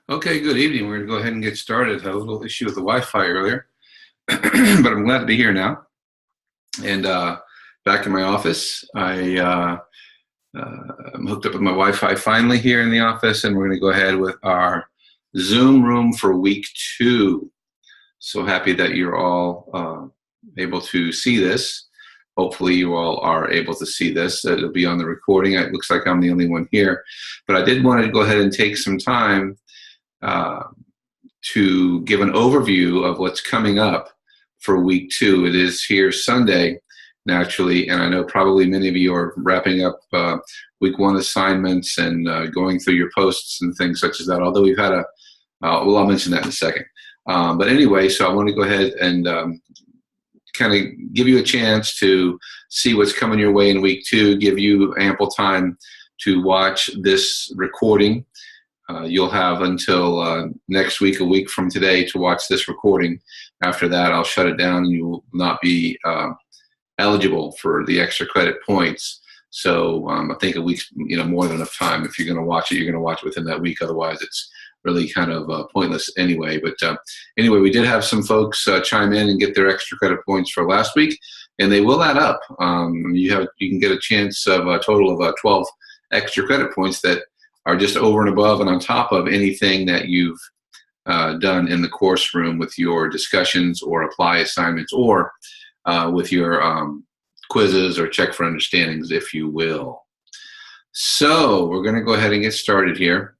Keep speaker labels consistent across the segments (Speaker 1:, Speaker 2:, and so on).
Speaker 1: Okay, good evening. We're going to go ahead and get started. Had a little issue with the Wi-Fi earlier, but I'm glad to be here now. And back in my office, I'm hooked up with my Wi-Fi finally here in the office, and we're going to go ahead with our Zoom room for week 2. So happy that you're all able to see this. Hopefully you all are able to see this. It'll be on the recording. It looks like I'm the only one here. But I did want to go ahead and take some time to give an overview of what's coming up for week 2. It is here Sunday, naturally, and I know probably many of you are wrapping up week 1 assignments and going through your posts and things such as that, although we've had well, I'll mention that in a second. But anyway, so I want to go ahead and kind of give you a chance to see what's coming your way in week 2, give you ample time to watch this recording. You'll have until next week, a week from today, to watch this recording. After that, I'll shut it down and you will not be eligible for the extra credit points. So I think a week's more than enough time. If you're going to watch it, you're going to watch it within that week. Otherwise, it's really kind of pointless anyway. But anyway, we did have some folks chime in and get their extra credit points for last week, and they will add up. You can get a chance of a total of 12 extra credit points that are just over and above and on top of anything that you've done in the course room with your discussions or apply assignments or with your quizzes or check for understandings, if you will. So we're going to go ahead and get started here.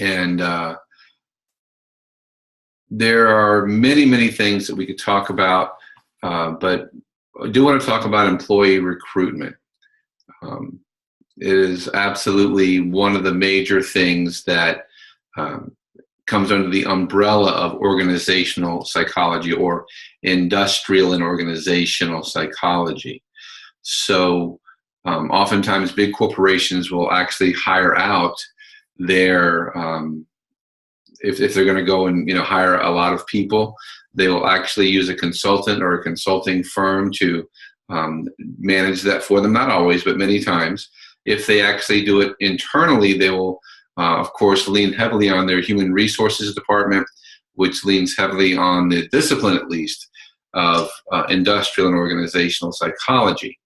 Speaker 1: And there are many things that we could talk about, but I do want to talk about employee recruitment. It is absolutely one of the major things that comes under the umbrella of organizational psychology or industrial and organizational psychology. So oftentimes big corporations will actually hire out their, if they're going to go and hire a lot of people, they will actually use a consultant or a consulting firm to manage that for them. Not always, but many times. If they actually do it internally, they will, of course, lean heavily on their human resources department, which leans heavily on the discipline, at least, of industrial and organizational psychology.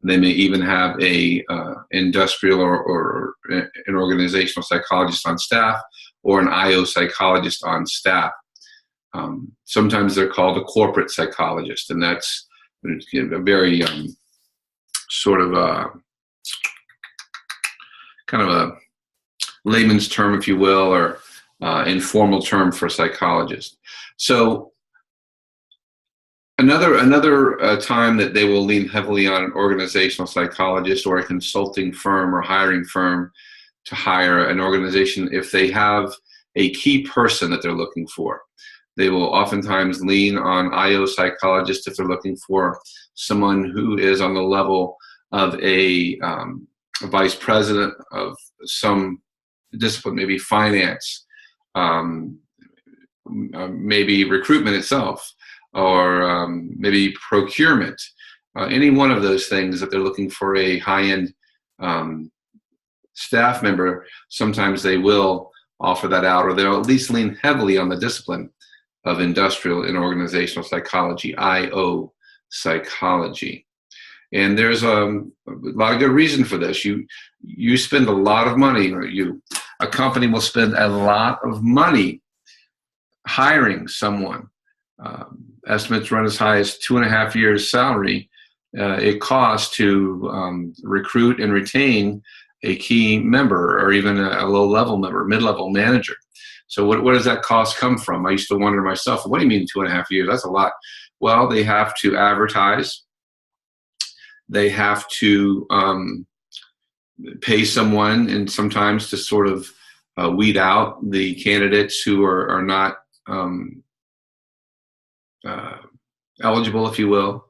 Speaker 1: They may even have a industrial or an organizational psychologist on staff or an IO psychologist on staff. Sometimes they're called a corporate psychologist, and that's a very sort of kind of a layman's term, if you will, or informal term for psychologist. So another time that they will lean heavily on an organizational psychologist or a consulting firm or hiring firm to hire an organization if they have a key person that they're looking for. They will oftentimes lean on IO psychologists if they're looking for someone who is on the level of a vice president of some discipline, maybe finance, maybe recruitment itself, or maybe procurement, any one of those things that they're looking for a high-end staff member. Sometimes they will offer that out, or they'll at least lean heavily on the discipline of industrial and organizational psychology, IO psychology. And there's a lot of good reason for this. You spend a lot of money, or a company will spend a lot of money hiring someone. Estimates run as high as 2.5 years' salary. It costs to recruit and retain a key member, or even a low-level member, mid-level manager. So what does that cost come from? I used to wonder myself, what do you mean 2.5 years? That's a lot. Well, they have to advertise. They have to pay someone, and sometimes to sort of weed out the candidates who are not eligible, if you will.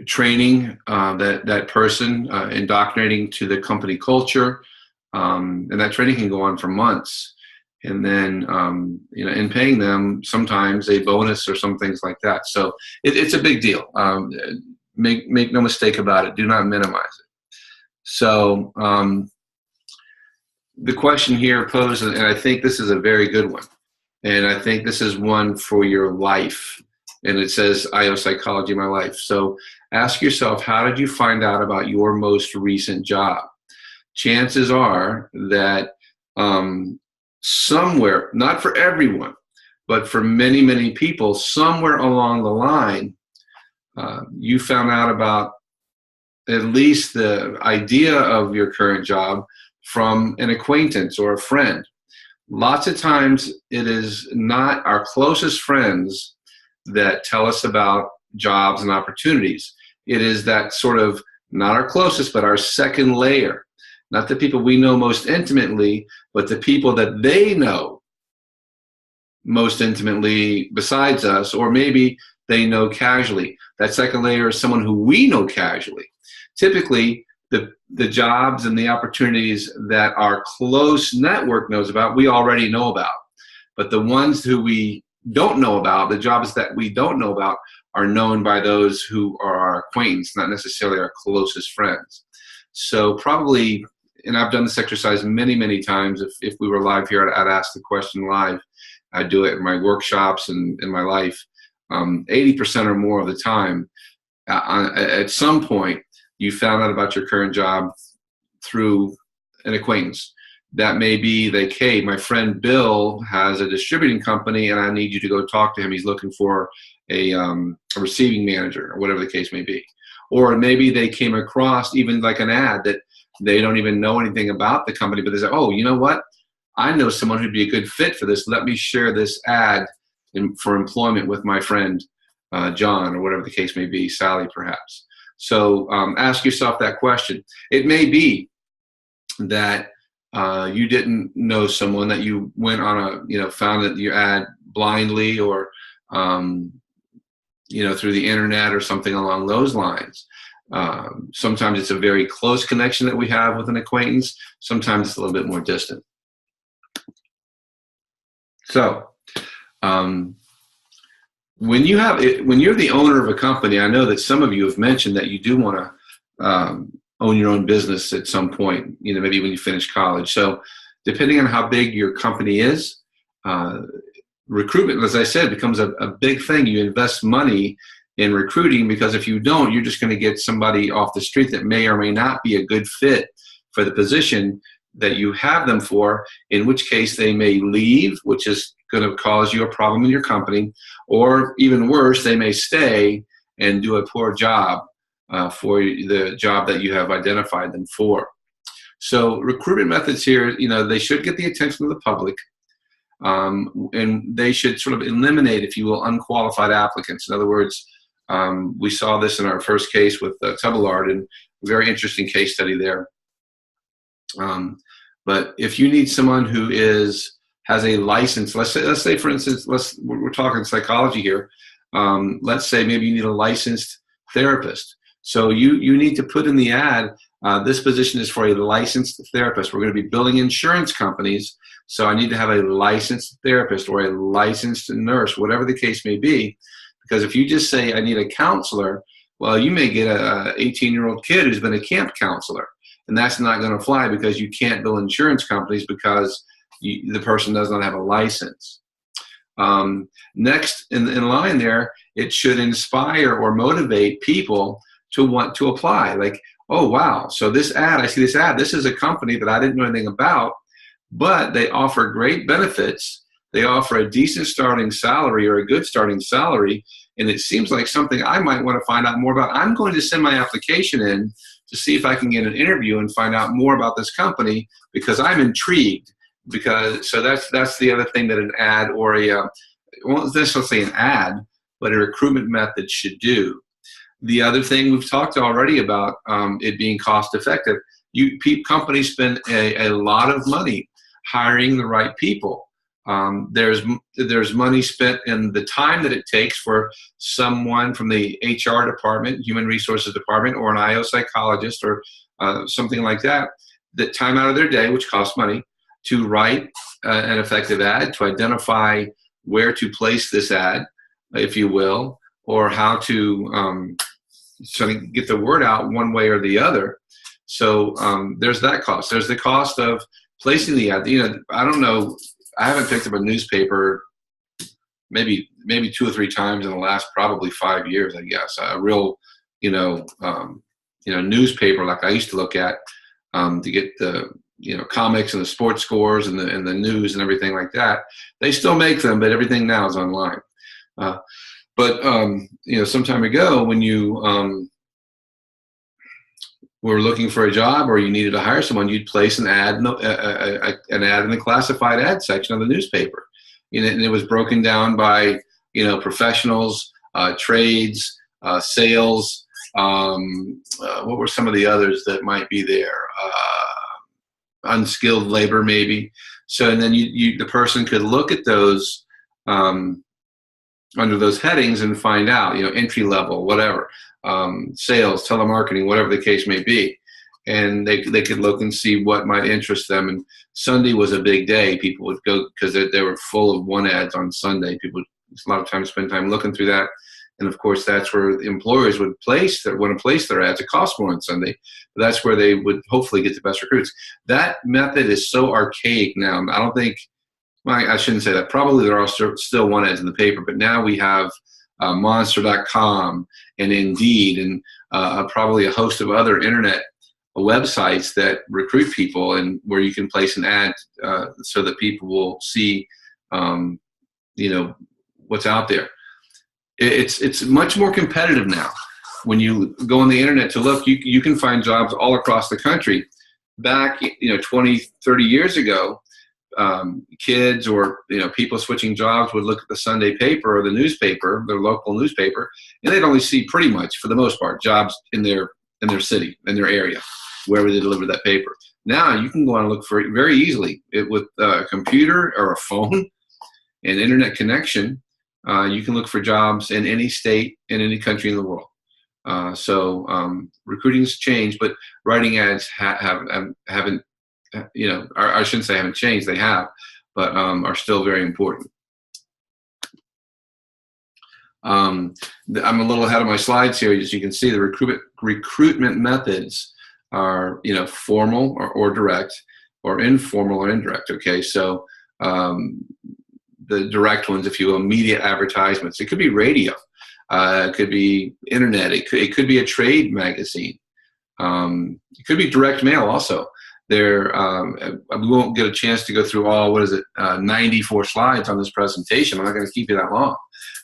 Speaker 1: Training that person, indoctrinating to the company culture, and that training can go on for months. And then, and paying them sometimes a bonus or some things like that. So it's a big deal. Make no mistake about it. Do not minimize it. So the question here posed, and I think this is a very good one, and I think this is one for your life. And it says IO Psychology, my life. So ask yourself, how did you find out about your most recent job? Chances are that somewhere, not for everyone, but for many, many people, somewhere along the line, you found out about at least the idea of your current job from an acquaintance or a friend. Lots of times it is not our closest friends that tell us about jobs and opportunities. It is that sort of, not our closest, but our second layer. Not the people we know most intimately, but the people that they know most intimately besides us, or maybe they know casually. That second layer is someone who we know casually. Typically, the jobs and the opportunities that our close network knows about, we already know about. But the ones who we don't know about, the jobs that we don't know about, are known by those who are our acquaintance, not necessarily our closest friends. So probably, and I've done this exercise many, many times. If we were live here, I'd ask the question live. I do it in my workshops and in my life. 80% or more of the time, at some point, you found out about your current job through an acquaintance. That may be like, hey, my friend Bill has a distributing company and I need you to go talk to him. He's looking for a receiving manager, or whatever the case may be. Or maybe they came across even like an ad that they don't even know anything about the company, but they say, oh, you know what? I know someone who'd be a good fit for this. Let me share this ad for employment with my friend John, or whatever the case may be, Sally perhaps. So ask yourself that question. It may be that you didn't know someone, that you went on found that your ad blindly, or through the internet or something along those lines. Sometimes it's a very close connection that we have with an acquaintance. Sometimes it's a little bit more distant. So when you're the owner of a company, I know that some of you have mentioned that you do want to own your own business at some point, maybe when you finish college. So depending on how big your company is, recruitment, as I said, becomes a big thing. You invest money in recruiting, because if you don't, you're just going to get somebody off the street that may or may not be a good fit for the position that you have them for, in which case they may leave, which is going to cause you a problem in your company, or even worse, they may stay and do a poor job for the job that you have identified them for. So recruitment methods here, they should get the attention of the public, and they should sort of eliminate, if you will, unqualified applicants. In other words, we saw this in our first case with Tubalard, and a very interesting case study there. But if you need someone who has a license, let's say for instance, we're talking psychology here. Let's say maybe you need a licensed therapist. So you need to put in the ad, this position is for a licensed therapist. We're going to be billing insurance companies, so I need to have a licensed therapist or a licensed nurse, whatever the case may be. Because if you just say I need a counselor, well, you may get a 18-year-old kid who's been a camp counselor. And that's not going to fly, because you can't bill insurance companies because the person does not have a license. Next in line there, it should inspire or motivate people to want to apply. Like, oh, wow, so this ad, I see this ad, this is a company that I didn't know anything about, but they offer great benefits. They offer a decent starting salary, or a good starting salary, and it seems like something I might want to find out more about. I'm going to send my application in to see if I can get an interview and find out more about this company, because I'm intrigued. So that's the other thing that an ad, or won't necessarily say an ad, but a recruitment method should do. The other thing we've talked already about, it being cost effective. Companies spend a lot of money hiring the right people. There's money spent in the time that it takes for someone from the HR department, human resources department, or an IO psychologist, or something like that time out of their day, which costs money, to write an effective ad, to identify where to place this ad, if you will, or how to sort of get the word out one way or the other. So there's that cost. There's the cost of placing the ad. I don't know. I haven't picked up a newspaper maybe 2 or 3 times in the last probably 5 years, I guess. A real, newspaper like I used to look at to get the comics and the sports scores and the news and everything like that. They still make them, but everything now is online. But some time ago, when you were looking for a job or you needed to hire someone, you'd place an ad in the classified ad section of the newspaper. And it was broken down by professionals, trades, sales. What were some of the others that might be there? Unskilled labor, maybe. So, and then the person could look at those under those headings and find out, entry level, whatever, sales, telemarketing, whatever the case may be. And they could look and see what might interest them. And Sunday was a big day. People would go because they were full of one ads on Sunday. People would a lot of time spend time looking through that. And of course, that's where employers would want to place their ads. It costs more on Sunday, but that's where they would hopefully get the best recruits. That method is so archaic now. I don't think, well, I shouldn't say that. Probably there are still one ads in the paper, but now we have Monster.com and Indeed and probably a host of other internet websites that recruit people and where you can place an ad so that people will see, what's out there. It's much more competitive now. When you go on the internet to look, you can find jobs all across the country. Back, 20, 30 years ago, kids or people switching jobs would look at the Sunday paper or the newspaper, their local newspaper, and they'd only see pretty much, for the most part, jobs in their city, in their area, wherever they deliver that paper. Now you can go on and look for it very easily with a computer or a phone and internet connection. You can look for jobs in any state, in any country in the world. So recruiting's changed, but writing ads haven't, I shouldn't say haven't changed, they have, but are still very important. I'm a little ahead of my slides here. As you can see, the recruitment methods are, formal or direct, or informal or indirect. Okay, so the direct ones, if you will, immediate advertisements. It could be radio, it could be internet, it could be a trade magazine, it could be direct mail also. We won't get a chance to go through all, 94 slides on this presentation. I'm not going to keep you that long.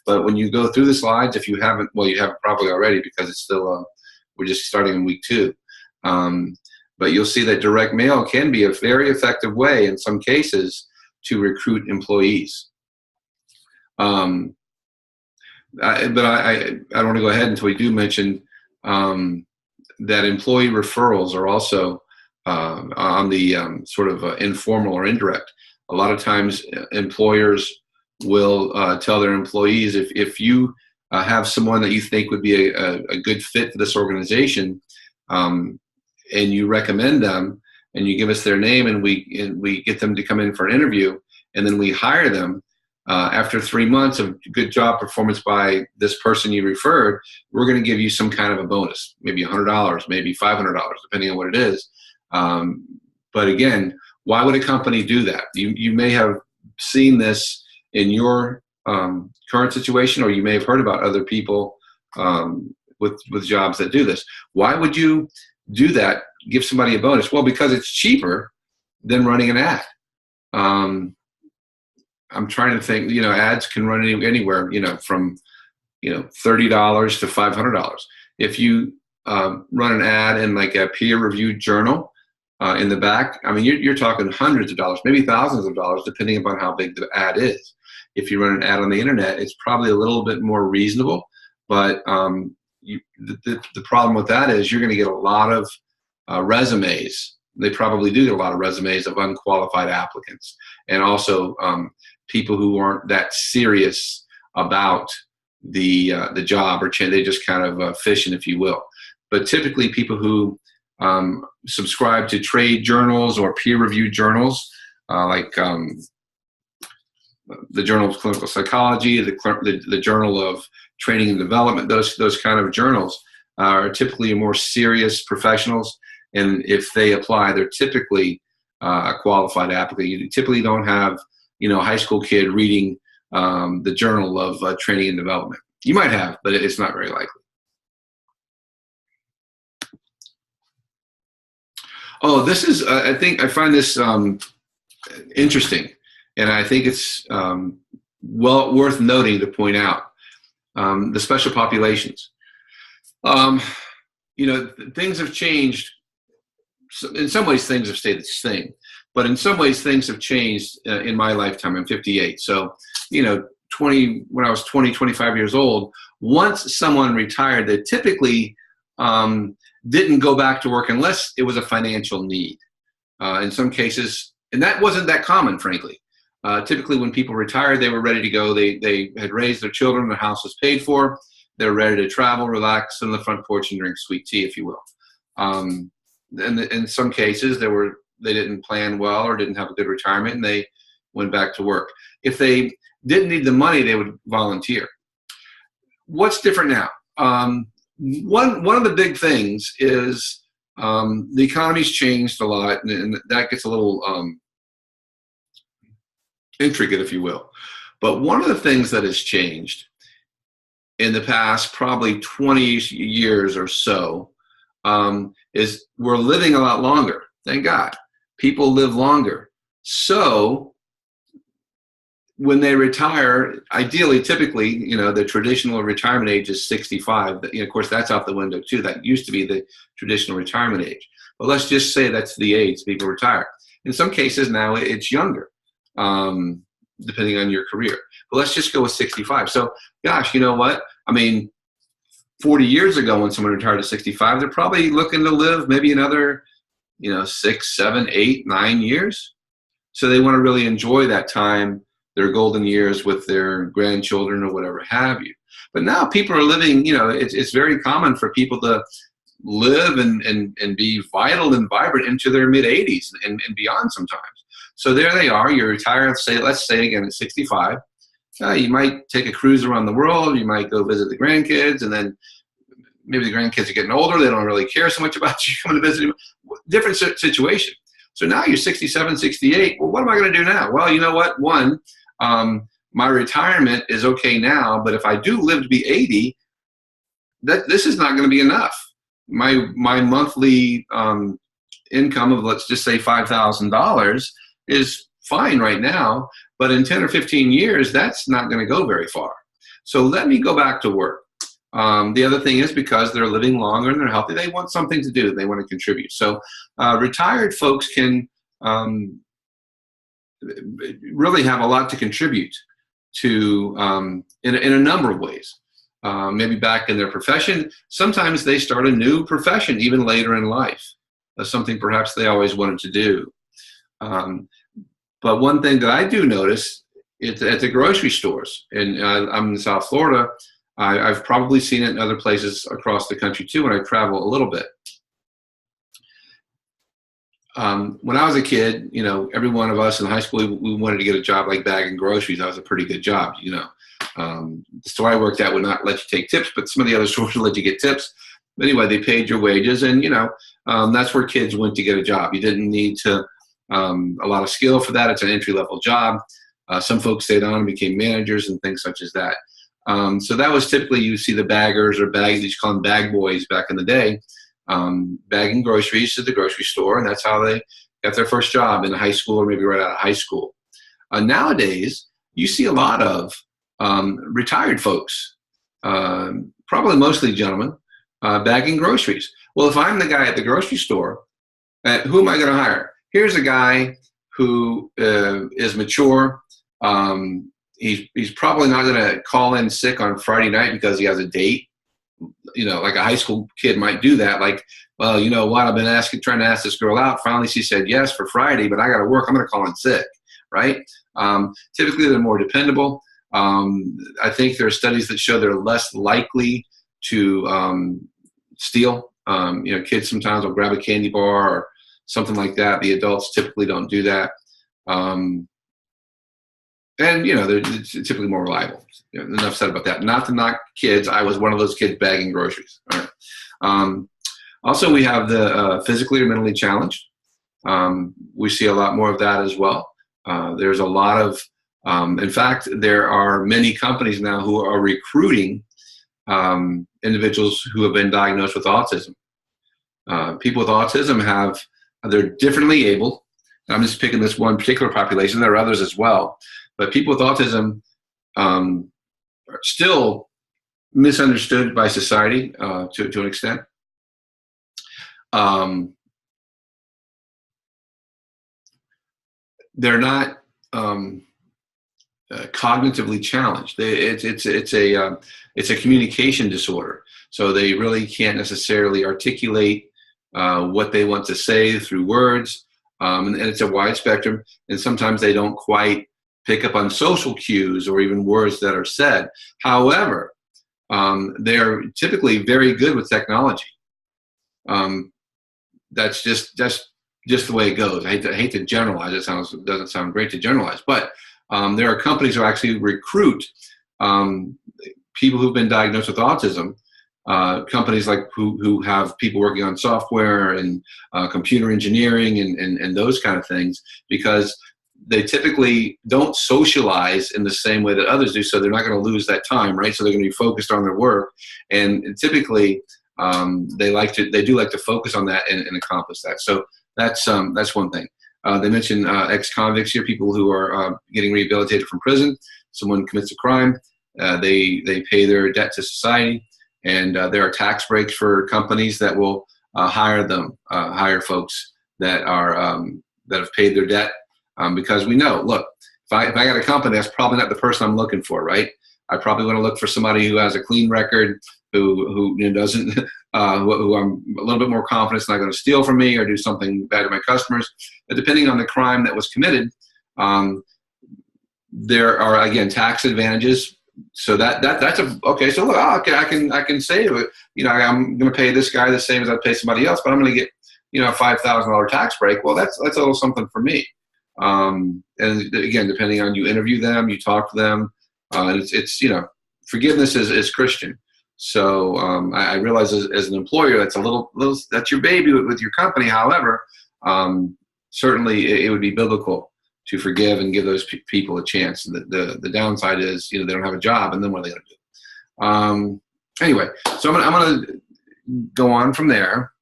Speaker 1: But when you go through the slides, if you haven't, well, you haven't probably already because it's still, we're just starting in week 2. But you'll see that direct mail can be a very effective way in some cases to recruit employees. But I don't want to go ahead until we do mention that employee referrals are also on the sort of informal or indirect. A lot of times employers will tell their employees, if you have someone that you think would be a good fit for this organization, and you recommend them and you give us their name and we get them to come in for an interview, and then we hire them, after 3 months of good job performance by this person you referred, we're going to give you some kind of a bonus, maybe $100, maybe $500, depending on what it is. But again, why would a company do that? You may have seen this in your current situation, or you may have heard about other people with jobs that do this. Why would you do that, give somebody a bonus? Well, because it's cheaper than running an ad. I'm trying to think, ads can run anywhere, from, $30 to $500. If you run an ad in like a peer-reviewed journal in the back, I mean, you're talking hundreds of dollars, maybe thousands of dollars, depending upon how big the ad is. If you run an ad on the internet, it's probably a little bit more reasonable, but the problem with that is you're going to get a lot of resumes. They probably do get a lot of resumes of unqualified applicants, and also people who aren't that serious about the job, or they just kind of fishing, if you will. But typically people who subscribe to trade journals or peer-reviewed journals, like the Journal of Clinical Psychology, the Journal of Training and Development, those kind of journals are typically more serious professionals. And if they apply, they're typically a qualified applicant. You typically don't have, a high school kid reading the Journal of Training and Development. You might have, but it's not very likely. Oh, this is, I find this interesting, and I think it's well worth noting to point out the special populations. Things have changed. In some ways, things have stayed the same, but in some ways, things have changed in my lifetime. I'm 58, so when I was 20, 25 years old, once someone retired, they typically didn't go back to work unless it was a financial need. In some cases, and that wasn't that common, frankly. Typically, when people retired, they were ready to go. They had raised their children, their house was paid for, they were ready to travel, relax, sit on the front porch and drink sweet tea, if you will. And in some cases, they didn't plan well or didn't have a good retirement, and they went back to work. If they didn't need the money, they would volunteer. What's different now? One of the big things is the economy's changed a lot, and that gets a little intricate, if you will. But one of the things that has changed in the past probably 20 years or so is we're living a lot longer. Thank God. People live longer. So when they retire, ideally, typically, the traditional retirement age is 65. Of course, that's out the window too. That used to be the traditional retirement age. But let's just say that's the age people retire. In some cases now, it's younger, depending on your career. But let's just go with 65. So, gosh, you know what? 40 years ago when someone retired at 65, they're probably looking to live maybe another, 6, 7, 8, 9 years. So they want to really enjoy that time, their golden years with their grandchildren or whatever have you. But now people are living, it's very common for people to live and be vital and vibrant into their mid-80s and beyond sometimes. So there they are, you're retired, let's say again at 65. You might take a cruise around the world, you might go visit the grandkids, and then maybe the grandkids are getting older, they don't really care so much about you coming to visit them. Different situation. So now you're 67, 68. Well, what am I going to do now? Well, you know what? One, my retirement is okay now, but if I do live to be 80, this is not going to be enough. My monthly income of, let's just say, $5,000 is fine right now, but in 10 or 15 years, that's not going to go very far. So let me go back to work. The other thing is, because they're living longer and they're healthy, they want something to do. They want to contribute. So retired folks can really have a lot to contribute to in a number of ways. Maybe back in their profession. Sometimes they start a new profession even later in life. That's something perhaps they always wanted to do. But one thing that I do notice is at the grocery stores, and I'm in South Florida, I've probably seen it in other places across the country too when I travel a little bit. When I was a kid, every one of us in high school, we wanted to get a job like bagging groceries. That was a pretty good job, The store I worked at would not let you take tips, but some of the other stores would let you get tips. But anyway, they paid your wages, and, that's where kids went to get a job. You didn't need a lot of skill for that. It's an entry-level job. Some folks stayed on and became managers and things such as that. So that was typically, you see the baggers or bags, you call them bag boys back in the day, bagging groceries to the grocery store, and that's how they got their first job in high school or maybe right out of high school. Nowadays, you see a lot of retired folks, probably mostly gentlemen, bagging groceries. Well, if I'm the guy at the grocery store, who am I going to hire? Here's a guy who is mature. He's probably not going to call in sick on Friday night because he has a date. Like a high school kid might do that. Like, well, you know what? I've been trying to ask this girl out. Finally, she said yes for Friday, but I got to work. I'm going to call in sick, right? Typically, they're more dependable. I think there are studies that show they're less likely to steal. Kids sometimes will grab a candy bar or something like that. The adults typically don't do that. And, they're typically more reliable. Enough said about that. Not to knock kids. I was one of those kids bagging groceries. All right. Also, we have the physically or mentally challenged. We see a lot more of that as well. There's a lot of, in fact, there are many companies now who are recruiting individuals who have been diagnosed with autism. People with autism they're differently able. I'm just picking this one particular population. There are others as well. But people with autism are still misunderstood by society to an extent. They're not cognitively challenged. It's a communication disorder. So they really can't necessarily articulate what they want to say through words, and it's a wide spectrum. And sometimes they don't quite pick up on social cues or even words that are said. However, they're typically very good with technology. That's just the way it goes. I hate to generalize. It doesn't sound great to generalize, but there are companies who actually recruit people who've been diagnosed with autism. Companies like who have people working on software and computer engineering and those kind of things, because they typically don't socialize in the same way that others do, so they're not going to lose that time, right? So they're going to be focused on their work, and typically they do like to focus on that and accomplish that. So that's one thing. They mentioned ex-convicts here, people who are getting rehabilitated from prison. Someone commits a crime, they pay their debt to society, and there are tax breaks for companies that will hire folks that have paid their debt, because we know, look, if I got a company, that's probably not the person I'm looking for, right? I probably want to look for somebody who has a clean record, who doesn't, who I'm a little bit more confident is not going to steal from me or do something bad to my customers. But depending on the crime that was committed, there are, again, tax advantages. So that's okay. So look, okay, I can say, I'm going to pay this guy the same as I'd pay somebody else, but I'm going to get, a $5,000 tax break. Well, that's a little something for me. And again, depending on, you interview them, you talk to them. It's forgiveness is Christian. So I realize as an employer, that's a little that's your baby with your company. However, certainly it would be biblical to forgive and give those people a chance. The downside is, they don't have a job, and then what are they going to do? Anyway, so I'm going to go on from there.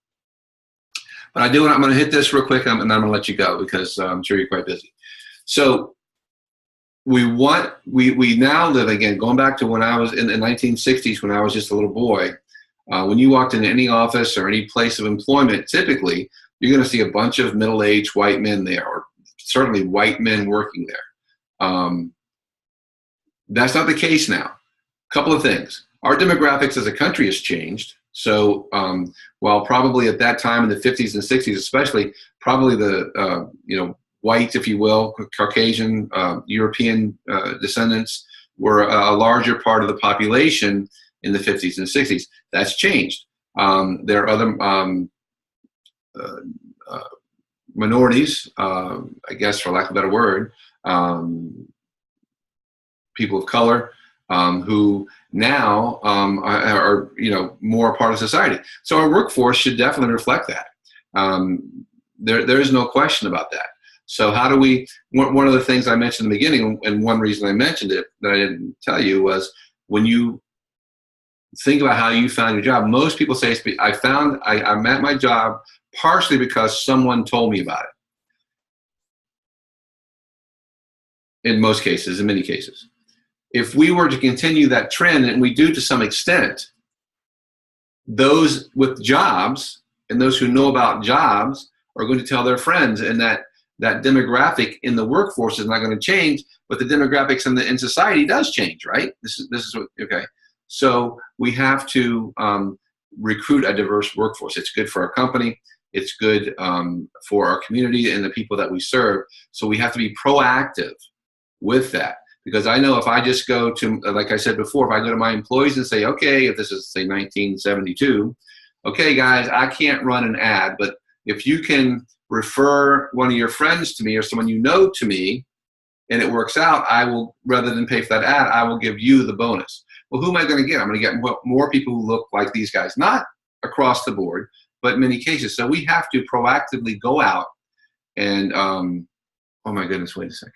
Speaker 1: But I'm going to hit this real quick, and then I'm going to let you go, because I'm sure you're quite busy. So we now live, again, going back to when I was in the 1960s, when I was just a little boy. When you walked into any office or any place of employment, typically you're going to see a bunch of middle-aged white men there, or certainly white men working there. That's not the case now. A couple of things. Our demographics as a country has changed. So while probably at that time in the 50s and 60s especially, probably the whites, if you will, Caucasian, European descendants were a larger part of the population in the 50s and 60s. That's changed. There are other minorities, I guess, for lack of a better word, people of color, who now are more a part of society. So our workforce should definitely reflect that. There is no question about that. So how do we, one of the things I mentioned in the beginning, and one reason I mentioned it that I didn't tell you, was when you think about how you found your job, most people say, I'm at my job partially because someone told me about it. In most cases, in many cases. If we were to continue that trend, and we do to some extent, those with jobs and those who know about jobs are going to tell their friends, and that demographic in the workforce is not going to change, but the demographics in society does change, right? This is what, okay. So we have to recruit a diverse workforce. It's good for our company. It's good for our community and the people that we serve. So we have to be proactive with that. Because I know if I just go to, like I said before, if I go to my employees and say, okay, if this is, say, 1972, okay, guys, I can't run an ad, but if you can refer one of your friends to me or someone you know to me, and it works out, I will, rather than pay for that ad, I will give you the bonus. Well, who am I going to get? I'm going to get more people who look like these guys, not across the board, but in many cases. So we have to proactively go out And oh my goodness, wait a second.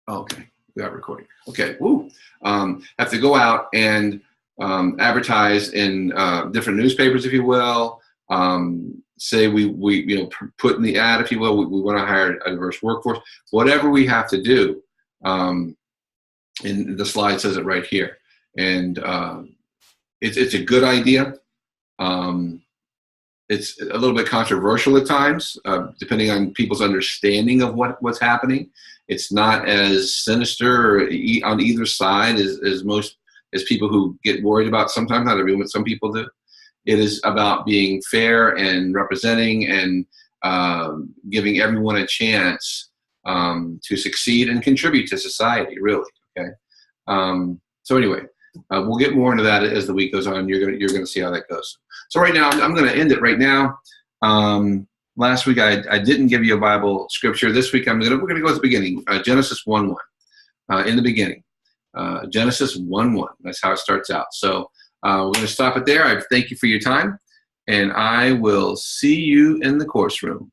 Speaker 1: Okay, we got recording. Okay, woo. Have to go out and advertise in different newspapers, if you will. Say we put in the ad, if you will, we want to hire a diverse workforce. Whatever we have to do, and the slide says it right here. And it's a good idea. It's a little bit controversial at times, depending on people's understanding of what's happening. It's not as sinister on either side as people who get worried about sometimes. Not everyone, but some people do. It is about being fair and representing and giving everyone a chance to succeed and contribute to society, really. Okay. So anyway, we'll get more into that as the week goes on. You're gonna see how that goes. So right now, I'm going to end it right now. Last week I didn't give you a Bible scripture. This week we're going to go at the beginning. Genesis 1:1. In the beginning, Genesis 1:1. That's how it starts out. So we're going to stop it there. I thank you for your time, and I will see you in the course room.